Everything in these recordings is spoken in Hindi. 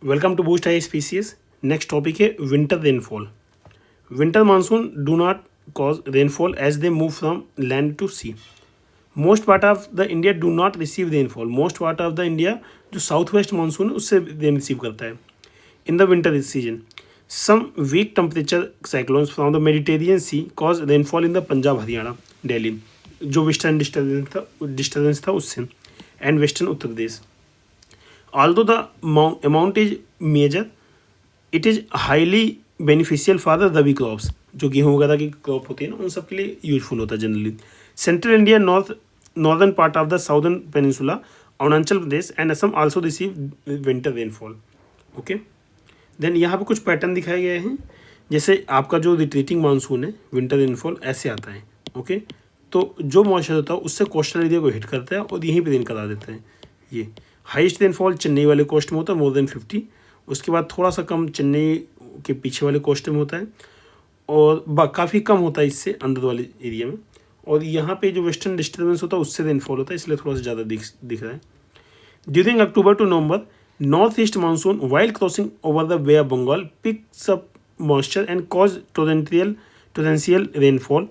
Welcome to boost I species. Next topic है winter rainfall. Winter monsoon do not cause rainfall as they move from land to sea. Most part of the India do not receive rainfall. Most part of the India जो साउथ वेस्ट मानसून है उससे रेन रिसीव करता है in the winter season. Some weak temperature cyclones from the Mediterranean sea cause rainfall in the Punjab Haryana Delhi जो वेस्टर्न डिस्टर्बेंस था उससे and western Uttar Pradesh. Although the amount is major, it is highly beneficial for the rabi crops जो गेहूँ वगैरह की क्रॉप होती है ना उन सब के लिए यूजफुल होता है generally. Central India northern part of the southern peninsula Arunachal Pradesh and Assam also receive winter rainfall. Okay, then यहाँ पे कुछ पैटर्न दिखाए गए हैं। जैसे आपका जो रिट्रीटिंग मानसून है विंटर रेनफॉल ऐसे आता है। ओके, तो जो मॉइस्चर होता है उससे कोस्टल एरिया को हिट करता है और यहीं पे रेन करा देता है। ये हाईएस्ट रेनफॉल चेन्नई वाले कोस्ट में होता है मोर देन 50। उसके बाद थोड़ा सा कम चेन्नई के पीछे वाले कोस्ट में होता है और काफ़ी कम होता है इससे अंदर वाले एरिया में। और यहाँ पे जो वेस्टर्न डिस्टर्बेंस होता है उससे रेनफॉल होता है, इसलिए थोड़ा सा ज़्यादा दिख रहा है। During October to November north east monsoon while crossing over the bay of Bengal picks up moisture and cause torrential rainfall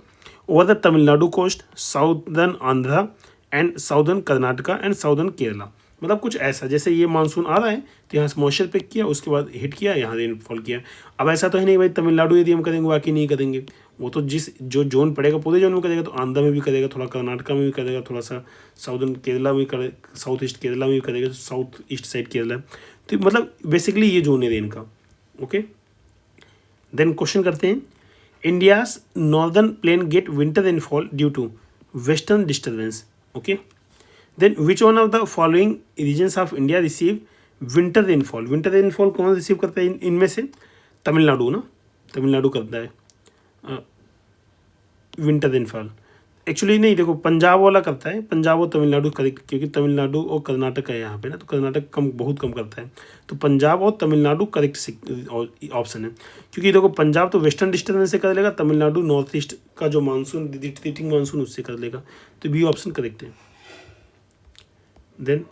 over the Tamil Nadu coast, southern Andhra and southern Karnataka and southern Kerala. मतलब कुछ ऐसा जैसे ये मानसून आ रहा है तो यहाँ से मॉइस्चर पिक किया, उसके बाद हिट किया, यहाँ रेनफॉल किया। अब ऐसा तो है नहीं भाई तमिलनाडु यदि हम करेंगे बाकी नहीं करेंगे, वो तो जो जोन पड़ेगा पूरे जोन में करेगा। तो आंध्रा में भी करेगा, थोड़ा कर्नाटका में भी करेगा, थोड़ा सा साउदर्न केरला में करे, साउथ ईस्ट केरला में भी करेगा, साउथ ईस्ट साइड केरला। तो मतलब बेसिकली ये जोन है रेन का। ओके, देन क्वेश्चन करते हैं। India's northern plain get winter rainfall due to western disturbance. Okay, then which one of the following regions of India receive winter rainfall. Winter rainfall कौन रिसीव करता है इनमें से? तमिलनाडु ना, तमिलनाडु करता है विंटर रेनफॉल। एक्चुअली नहीं, देखो पंजाब वाला करता है, पंजाब और तमिलनाडु करेक्ट, क्योंकि तमिलनाडु और कर्नाटक है यहाँ पे ना, तो कर्नाटक बहुत कम करता है। तो पंजाब और तमिलनाडु करेक्ट ऑप्शन है, क्योंकि देखो पंजाब तो वेस्टर्न डिस्टर्बेंस से कर लेगा, तमिलनाडु नॉर्थ ईस्ट का जो मानसून रिट्रीटिंग मानसून उससे कर लेगा। तो बी ऑप्शन करेक्ट है। देन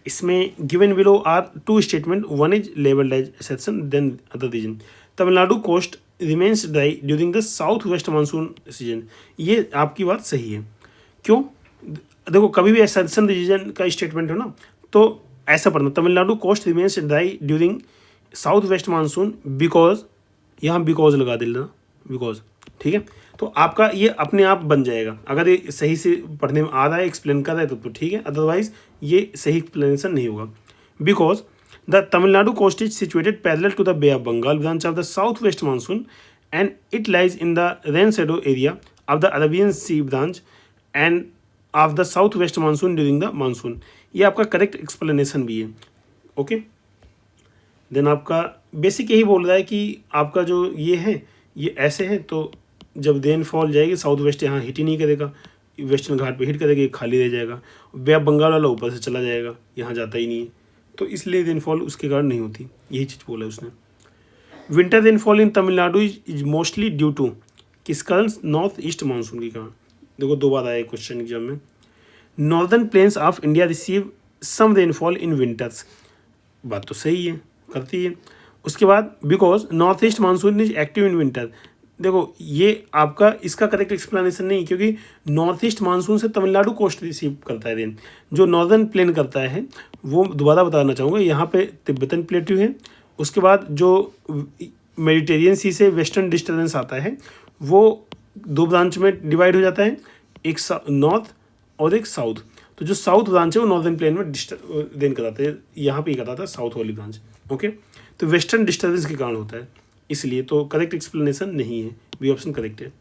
इसमें given below are two statement, one is labelled as exception then other reason. Tamil Nadu coast remains dry during the south west monsoon season. ये आपकी बात सही है। क्यों? देखो कभी भी एक्सेप्शन रीजन का स्टेटमेंट हो ना तो ऐसा पढ़ना, Tamil Nadu coast remains dry during south west monsoon because, यहाँ बिकॉज लगा देना, बिकॉज। ठीक है, तो आपका ये अपने आप बन जाएगा। अगर ये सही से पढ़ने में आ रहा है, एक्सप्लेन कर रहा है तो ठीक है, अदरवाइज ये सही एक्सप्लेनेशन नहीं होगा। Because the Tamil Nadu coast is situated parallel to the bay of Bengal branch of the south west monsoon and it lies in the rain shadow area of the Arabian sea branch and of the south west monsoon during the monsoon. ये आपका करेक्ट एक्सप्लेनेशन भी है। ओके, देन आपका बेसिक यही बोल रहा है कि आपका जो ये है ये ऐसे है, तो जब रेनफॉल जाएगी साउथ वेस्ट यहाँ हिट ही नहीं करेगा, वेस्टर्न घाट पे हिट करेगा, ये खाली रह जाएगा। बे ऑफ बंगाल वाला ऊपर से चला जाएगा, यहाँ जाता ही नहीं है, तो इसलिए रेनफॉल उसके कारण नहीं होती। यही चीज़ बोला है उसने। Winter rainfall in Tamil Nadu is mostly due to किस कारण? नॉर्थ ईस्ट मानसून के कारण। देखो दो बार आया क्वेश्चन एग्जाम में। Northern plains of India receive some rainfall in winters. बात तो सही है, करती है। उसके बाद because north east monsoon is active in winter. देखो ये आपका इसका करेक्ट एक्सप्लेनेशन नहीं, क्योंकि नॉर्थ ईस्ट मानसून से तमिलनाडु कोस्ट रिसीव करता है रेन, जो नॉर्दर्न प्लेन करता है वो दोबारा बताना चाहूँगा। यहाँ पे तिब्बतन प्लेट्यू है, उसके बाद जो मेडिटेरियन सी से वेस्टर्न डिस्टर्बेंस आता है वो दो ब्रांच में डिवाइड हो जाता है, एक नॉर्थ और एक साउथ। तो जो साउथ ब्रांच है वो नॉर्दर्न प्लेन में रेन कराता है, यहाँ पे ही कराता है साउथ वाली ब्रांच। ओके, तो वेस्टर्न डिस्टर्बेंस के कारण होता है, इसलिए तो करेक्ट एक्सप्लेनेशन नहीं है, बी ऑप्शन करेक्ट है।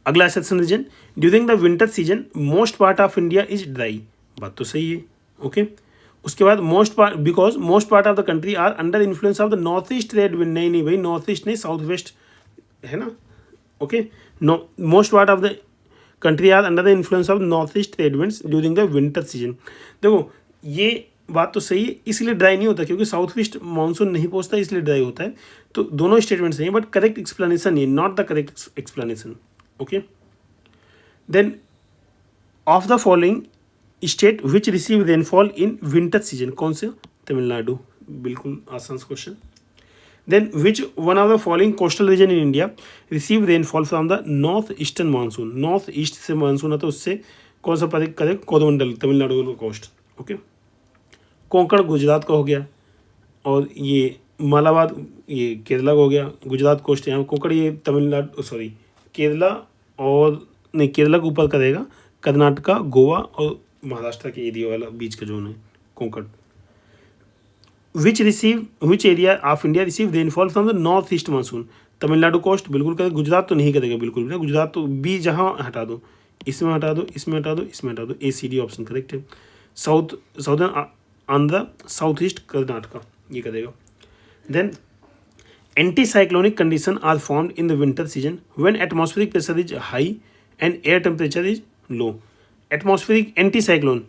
अगला exception region, during the winter season most part of India is dry. बात तो सही है। ओके, उसके बाद most part because most part of the country are under influence of the north east trade wind. नहीं भाई, नॉर्थ ईस्ट नहीं, साउथ वेस्ट है ना। Okay, most part of the country are under the influence of north east trade winds during the winter season. देखो ये बात तो सही है, इसलिए ड्राई नहीं होता क्योंकि साउथ ईस्ट मानसून नहीं पहुंचता, इसलिए ड्राई होता है। तो दोनों स्टेटमेंट सही है, बट करेक्ट एक्सप्लेनेशन ये not the correct explanation. Okay, then of the following state which receive rainfall in winter season. कौन से? तमिलनाडु, बिल्कुल आसान question. Then which one of the following coastal region in India receive rainfall from the north eastern monsoon, north east से मानसून है तो उससे कौन सा पद करें, कोरोमंडल तमिलनाडु का कोस्ट। ओके, कोंकण गुजरात का हो गया, और ये मालाबार ये केरला का हो गया, गुजरात कोस्ट यहाँ कोंकण ये तमिलनाडु सॉरी केरला, और नहीं केरला के ऊपर करेगा कर्नाटका, गोवा और महाराष्ट्र के एरिया वाला बीच का जोन है Konkan. Which area of India receive rainfall from the north east monsoon, Tamil Nadu coast बिल्कुल करेगा, गुजरात तो नहीं करेगा बिल्कुल भी, गुजरात तो बी जहाँ हटा दो, इसमें हटा दो, इसमें हटा दो, इसमें हटा दो, ACD ऑप्शन करेक्ट है। Southern Andhra, south east Karnataka ये करेगा। Then anti cyclonic condition are formed in the winter season when atmospheric pressure is high and air temperature is low. Atmospheric anti cyclone,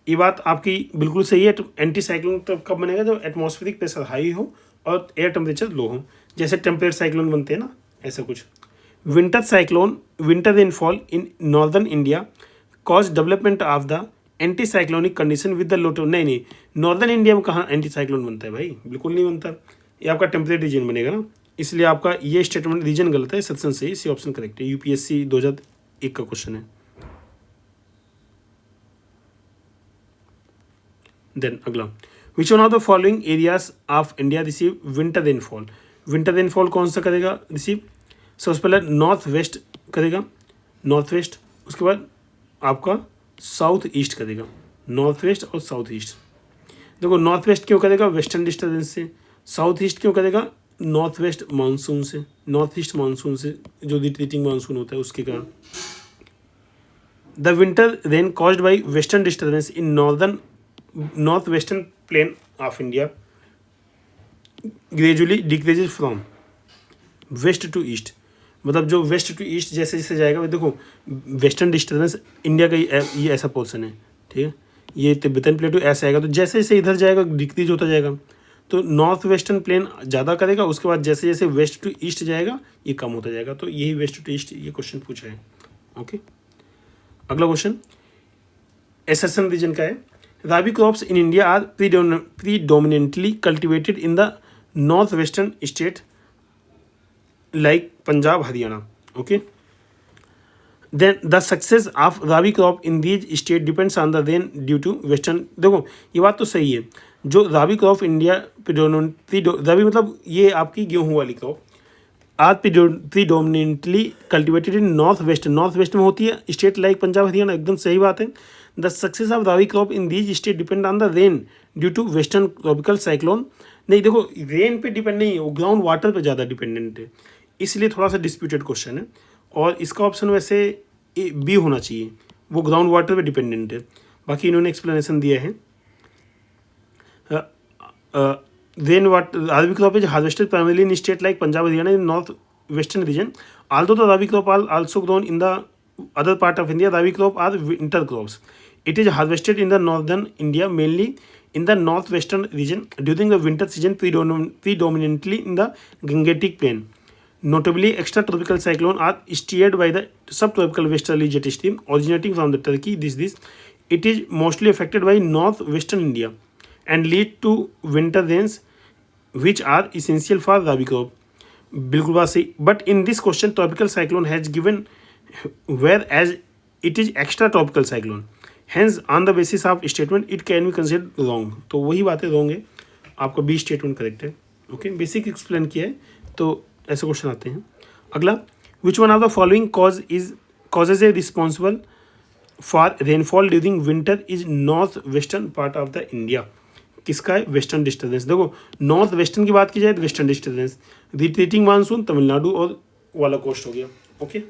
ये बात आपकी बिल्कुल सही है। एंटी साइक्लोन तब कब बनेगा जब एटमॉस्फेरिक प्रेशर हाई हो और एयर टेम्परेचर लो हो, जैसे टेम्परेट साइक्लोन बनते हैं ना, ऐसा कुछ। Winter cyclone, winter rainfall in northern India cause development of the anti cyclonic condition with the लोटो। नहीं, नॉर्दर्न इंडिया में कहाँ एंटी साइक्लोन बनता है भाई, बिल्कुल नहीं बनता, ये आपका टेम्परेट रीजन बनेगा ना, इसलिए आपका ये स्टेटमेंट रीजन गलत है, सेक्शन सही, सी ऑप्शन करेक्ट है। UPSC 2001 का क्वेश्चन है। देन अगला, which one of the following areas of India receive winter rainfall, winter rainfall कौन सा करेगा रिसीव, सबसे पहले नॉर्थ वेस्ट करेगा, नॉर्थ वेस्ट, उसके बाद आपका साउथ ईस्ट करेगा, नॉर्थ वेस्ट और साउथ ईस्ट। देखो नॉर्थ वेस्ट क्यों करेगा, वेस्टर्न डिस्टर्बेंस से, साउथ ईस्ट क्यों करेगा, नॉर्थ वेस्ट मानसून से, नॉर्थ ईस्ट मानसून से जो रिट्रीटिंग मानसून होता है उसके कारण। The winter rain caused by western disturbance in north western plain of India gradually decreases from west to east, मतलब जो वेस्ट टू ईस्ट जैसे जैसे जाएगा, देखो वेस्टर्न डिस्टर्बेंस इंडिया का ये ऐसा पोर्शन है, ठीक है, ये तिब्बतन प्लेटू ऐसा आएगा, तो जैसे जैसे इधर जाएगा डिक्रीज होता जाएगा, तो नॉर्थ वेस्टर्न प्लेन ज़्यादा करेगा, उसके बाद जैसे जैसे वेस्ट टू ईस्ट जाएगा ये कम होता जाएगा, तो यही वेस्ट टू ईस्ट ये क्वेश्चन पूछा है। ओके, अगला क्वेश्चन एसएसएन रीजन का है। Rabi crops in India are predominantly cultivated in the north western state like Punjab, Haryana. Okay, then the success of rabi crop in these state depends on the rain due to western. देखो ये बात तो सही है, जो राबी क्रॉप इंडिया राबी मतलब ये आपकी गेहूं वाली crop are predominantly cultivated in north west में होती है स्टेट लाइक पंजाब, हरियाणा, एकदम सही बात है। The success of rabi crop in these state depend on the rain due to western tropical cyclone. नहीं देखो रेन पे डिपेंड नहीं है, वो ग्राउंड वाटर पे ज़्यादा डिपेंडेंट है, इसलिए थोड़ा सा डिस्प्यूटेड क्वेश्चन है, और इसका ऑप्शन वैसे बी होना चाहिए, वो ग्राउंड वाटर पे डिपेंडेंट है। बाकी इन्होंने एक्सप्लेनेशन दिया है। Rain water rabi crop is harvested primarily in state like Punjab, Haryana in north western region, although the rabi crop are also grown in the other part of India. Rabi crop are winter crops. It is harvested in the northern India, mainly in the northwestern region during the winter season, predominantly in the Gangetic Plain. Notably, extratropical cyclones are steered by the subtropical westerly jet stream originating from the Turkey. It is mostly affected by northwestern India and lead to winter rains, which are essential for rabi crop. बिल्कुल बात सही, but in this question tropical cyclone has given where as it is extra tropical cyclone, hence on the basis of statement it can be considered wrong, तो वही बातें रॉन्ग है, आपका बी स्टेटमेंट करेक्ट है। ओके, बेसिक एक्सप्लेन किया है, तो ऐसे क्वेश्चन आते हैं। अगला, which one of the following causes a responsible for rainfall during winter is north western part of the India, किसका है, वेस्टर्न डिस्टर्बेंस। देखो नॉर्थ वेस्टर्न की बात की जाए तो western disturbance, retreating monsoon Tamil Nadu और वाला कोस्ट हो गया। ओके।